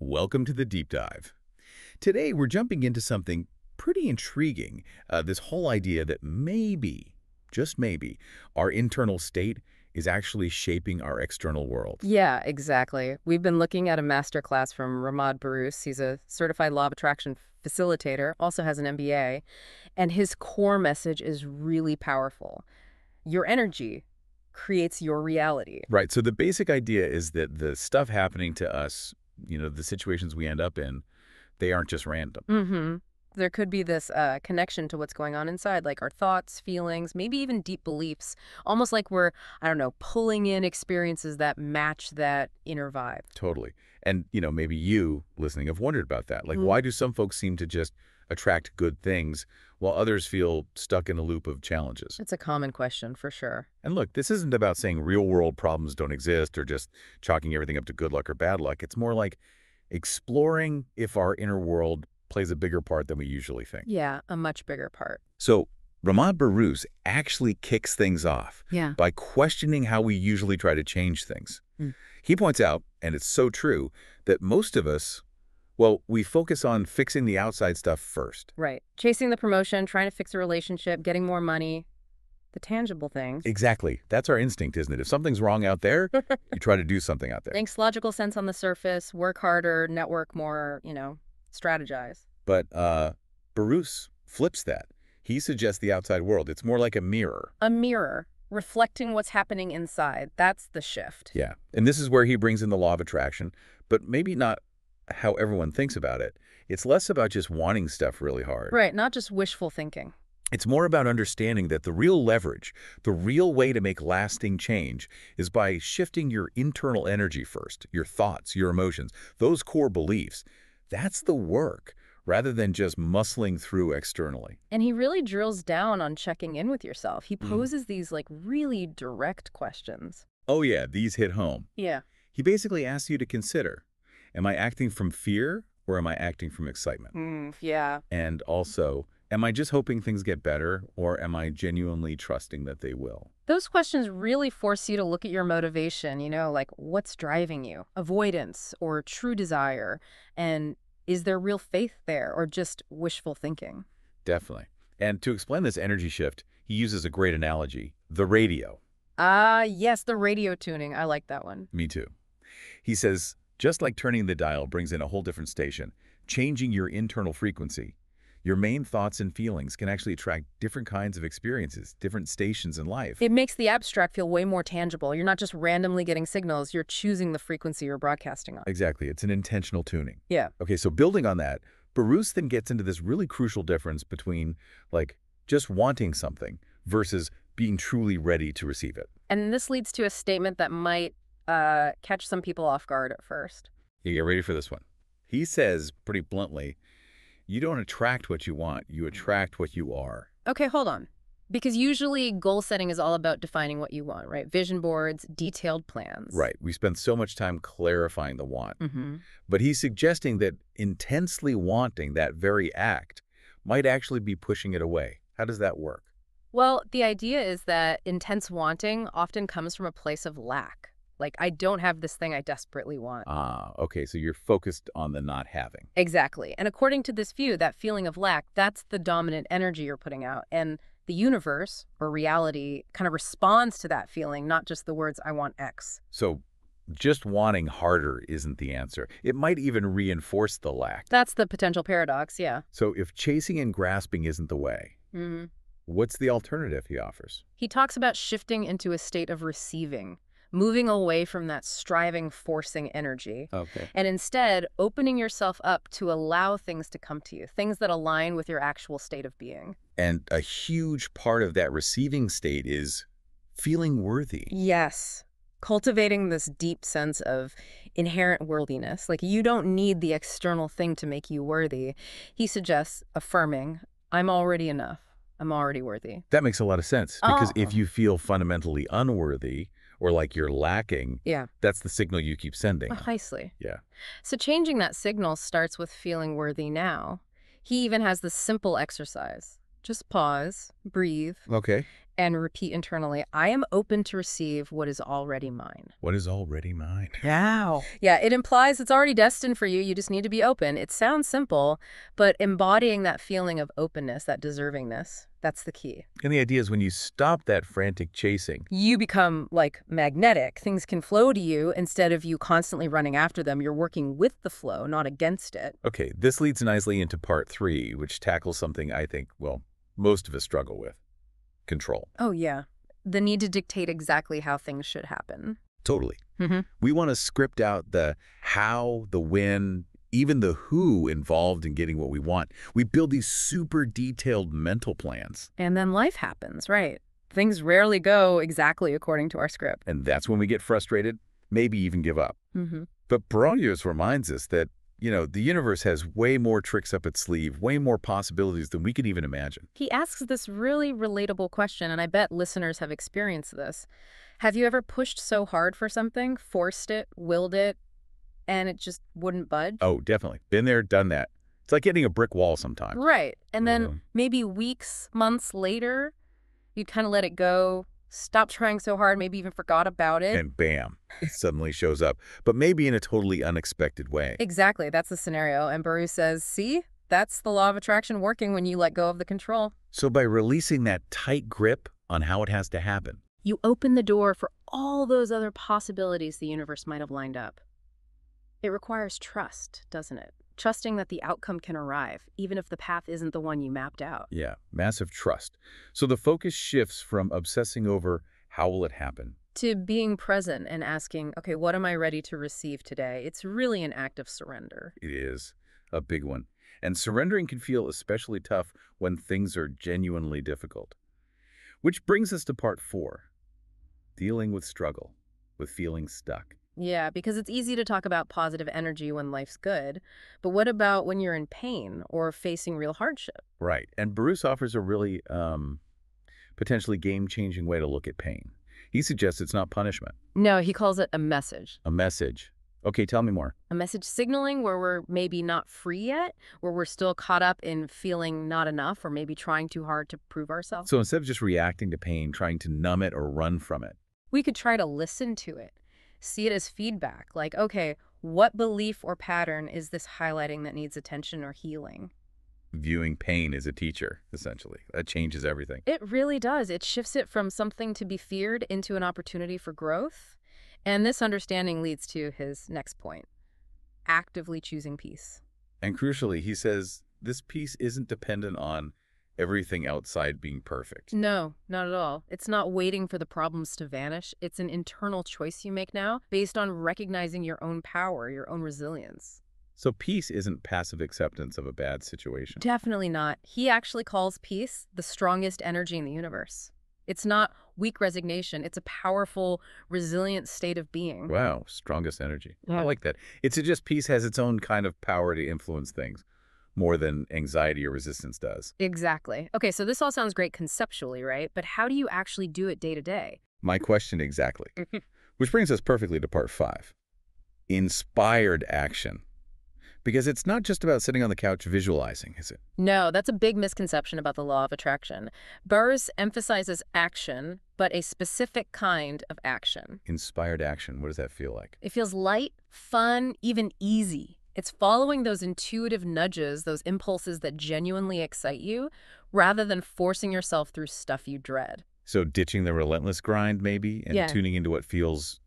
Welcome to the deep dive. Today, we're jumping into something pretty intriguing. This whole idea that maybe, just maybe, our internal state is actually shaping our external world. Yeah, exactly. We've been looking at a masterclass from Rahmad Barus. He's a certified law of attraction facilitator, also has an MBA, and his core message is really powerful. Your energy creates your reality. Right, so the basic idea is that the stuff happening to us, the situations we end up in, they aren't just random. There could be this connection to what's going on inside, like our thoughts, feelings, maybe even deep beliefs, almost like we're, I don't know, pulling in experiences that match that inner vibe. Totally. And, maybe you, listening, have wondered about that. Like, Mm. why do some folks seem to just attract good things while others feel stuck in a loop of challenges? It's a common question, for sure. And look, this isn't about saying real-world problems don't exist or just chalking everything up to good luck or bad luck. It's more like exploring if our inner world plays a bigger part than we usually think. Yeah, a much bigger part. So Rahmad Barus actually kicks things off Yeah. by questioning how we usually try to change things. Mm. He points out, and it's so true, that most of us, well, we focus on fixing the outside stuff first. Right. Chasing the promotion, trying to fix a relationship, getting more money, the tangible things. Exactly. That's our instinct, isn't it? If something's wrong out there, you try to do something out there. Makes logical sense on the surface, work harder, network more, strategize. But Barus flips that. He suggests the outside world. It's more like a mirror. A mirror, reflecting what's happening inside. That's the shift. Yeah. And this is where he brings in the law of attraction, but maybe not how everyone thinks about it. It's less about just wanting stuff really hard. Right, not just wishful thinking. It's more about understanding that the real leverage, the real way to make lasting change is by shifting your internal energy first, your thoughts, your emotions, those core beliefs. That's the work, rather than just muscling through externally. And he really drills down on checking in with yourself. He poses these really direct questions. Oh yeah, these hit home. Yeah. He basically asks you to consider, am I acting from fear or am I acting from excitement? Yeah. And also, am I just hoping things get better or am I genuinely trusting that they will? Those questions really force you to look at your motivation, like what's driving you? Avoidance or true desire? And is there real faith there or just wishful thinking? Definitely. And to explain this energy shift, he uses a great analogy, the radio. Yes, the radio tuning. I like that one. Me too. He says, just like turning the dial brings in a whole different station, changing your internal frequency, your main thoughts and feelings can actually attract different kinds of experiences, different stations in life. It makes the abstract feel way more tangible. You're not just randomly getting signals. You're choosing the frequency you're broadcasting on. Exactly. It's an intentional tuning. Yeah. Okay, so building on that, Barus then gets into this really crucial difference between, just wanting something versus being truly ready to receive it. And this leads to a statement that might catch some people off guard at first. You get ready for this one. He says, pretty bluntly, you don't attract what you want, you attract what you are. Okay, hold on. Because usually goal setting is all about defining what you want, right? Vision boards, detailed plans. Right. We spend so much time clarifying the want. Mm-hmm. But he's suggesting that intensely wanting that very act might actually be pushing it away. How does that work? Well, the idea is that intense wanting often comes from a place of lack. Like, I don't have this thing I desperately want. Okay, so you're focused on the not having. Exactly. And according to this view, that feeling of lack, that's the dominant energy you're putting out. And the universe, or reality, kind of responds to that feeling, not just the words, I want X. So just wanting harder isn't the answer. It might even reinforce the lack. That's the potential paradox, yeah. So if chasing and grasping isn't the way, what's the alternative he offers? He talks about shifting into a state of receiving, moving away from that striving, forcing energy. Okay. And instead, opening yourself up to allow things to come to you, things that align with your actual state of being. And a huge part of that receiving state is feeling worthy. Yes. Cultivating this deep sense of inherent worthiness. Like, you don't need the external thing to make you worthy. He suggests affirming, I'm already enough. I'm already worthy. That makes a lot of sense, because if you feel fundamentally unworthy or like you're lacking, that's the signal you keep sending. Precisely. Yeah. So changing that signal starts with feeling worthy now. He even has this simple exercise. Just pause, breathe, Okay. And repeat internally, I am open to receive what is already mine. What is already mine? Wow. Yeah, it implies it's already destined for you. You just need to be open. It sounds simple, but embodying that feeling of openness, that deservingness, that's the key. And the idea is when you stop that frantic chasing, You become like magnetic. Things can flow to you instead of you constantly running after them. You're working with the flow, not against it. okay, this leads nicely into part 3, which tackles something I think, well, most of us struggle with. Control. Oh, yeah. The need to dictate exactly how things should happen. Totally. Mm-hmm. We want to script out the how, the when, even the who involved in getting what we want. We build these super detailed mental plans. And then life happens, right? Things rarely go exactly according to our script. And that's when we get frustrated, maybe even give up. Mm-hmm. But Barus reminds us that, the universe has way more tricks up its sleeve, way more possibilities than we can even imagine. He asks this really relatable question, and I bet listeners have experienced this. Have you ever pushed so hard for something, forced it, willed it, and it just wouldn't budge? Oh, definitely. Been there, done that. It's like hitting a brick wall sometimes. Right. And then maybe weeks, months later, you'd kind of let it go, stop trying so hard, maybe even forgot about it. And bam, it suddenly shows up, but maybe in a totally unexpected way. Exactly. That's the scenario. And Barus says, see, that's the law of attraction working when you let go of the control. So by releasing that tight grip on how it has to happen, You open the door for all those other possibilities the universe might have lined up. It requires trust, doesn't it? Trusting that the outcome can arrive, even if the path isn't the one you mapped out. yeah, massive trust. So the focus shifts from obsessing over how will it happen. To being present and asking, okay, what am I ready to receive today? It's really an act of surrender. It is a big one. And surrendering can feel especially tough when things are genuinely difficult. Which brings us to part 4, dealing with struggle, with feeling stuck. Yeah, because it's easy to talk about positive energy when life's good, but what about when you're in pain or facing real hardship? Right. And Barus offers a really potentially game-changing way to look at pain. He suggests it's not punishment, No, he calls it a message. a message. Okay, tell me more. A message signaling where we're maybe not free yet, where we're still caught up in feeling not enough or maybe trying too hard to prove ourselves. So instead of just reacting to pain, trying to numb it or run from it, We could try to listen to it, see it as feedback, like, okay, what belief or pattern is this highlighting that needs attention or healing? viewing pain as a teacher, essentially. That changes everything. It really does. It shifts it from something to be feared into an opportunity for growth. And this understanding leads to his next point, actively choosing peace. And crucially, he says this peace isn't dependent on everything outside being perfect. No, not at all. It's not waiting for the problems to vanish. It's an internal choice you make now based on recognizing your own power, your own resilience. So peace isn't passive acceptance of a bad situation. Definitely not. He actually calls peace the strongest energy in the universe. It's not weak resignation. It's a powerful, resilient state of being. Wow, strongest energy. I Yeah. like that. It's just peace has its own kind of power to influence things more than anxiety or resistance does. Exactly. Okay, so this all sounds great conceptually, right? But how do you actually do it day to day? My question exactly. Which brings us perfectly to part 5. Inspired action. Because it's not just about sitting on the couch visualizing, is it? No, that's a big misconception about the law of attraction. Burroughs emphasizes action, but a specific kind of action. Inspired action, what does that feel like? It feels light, fun, even easy. It's following those intuitive nudges, those impulses that genuinely excite you, rather than forcing yourself through stuff you dread. So ditching the relentless grind, maybe, and Yeah. tuning into what feels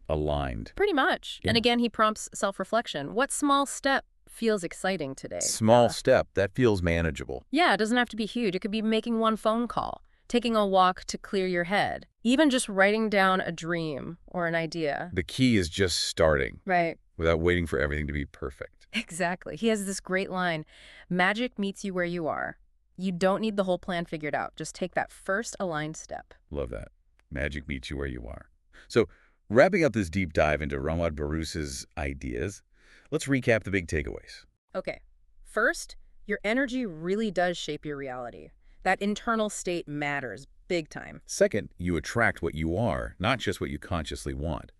aligned. Pretty much. Yeah. And again, he prompts self-reflection. What small step feels exciting today? Small step, that feels manageable. Yeah, it doesn't have to be huge. It could be making one phone call, taking a walk to clear your head, even just writing down a dream or an idea. The key is just starting Right. without waiting for everything to be perfect. Exactly. He has this great line, magic meets you where you are. You don't need the whole plan figured out. Just take that first aligned step. Love that. Magic meets you where you are. So, wrapping up this deep dive into Rahmad Barus's ideas, let's recap the big takeaways. Okay. First, your energy really does shape your reality. That internal state matters big time. Second, you attract what you are, not just what you consciously want.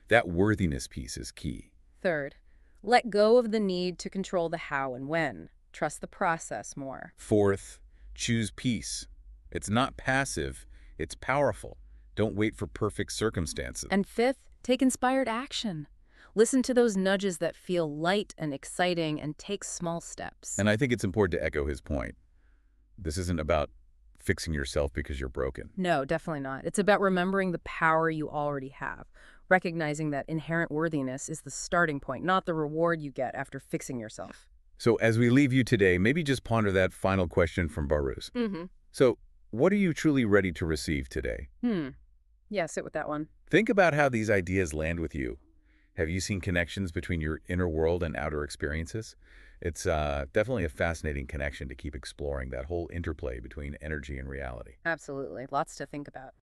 That worthiness piece is key. Third, let go of the need to control the how and when. Trust the process more. Fourth, choose peace. It's not passive, It's powerful. Don't wait for perfect circumstances. And fifth, take inspired action. Listen to those nudges that feel light and exciting and take small steps. And I think it's important to echo his point. This isn't about fixing yourself because you're broken. No, definitely not. It's about remembering the power you already have, recognizing that inherent worthiness is the starting point, not the reward you get after fixing yourself. So as we leave you today, maybe just ponder that final question from Barus. Mm-hmm. So what are you truly ready to receive today? Yeah, sit with that one. Think about how these ideas land with you. Have you seen connections between your inner world and outer experiences? It's definitely a fascinating connection to keep exploring, that whole interplay between energy and reality. Absolutely. Lots to think about.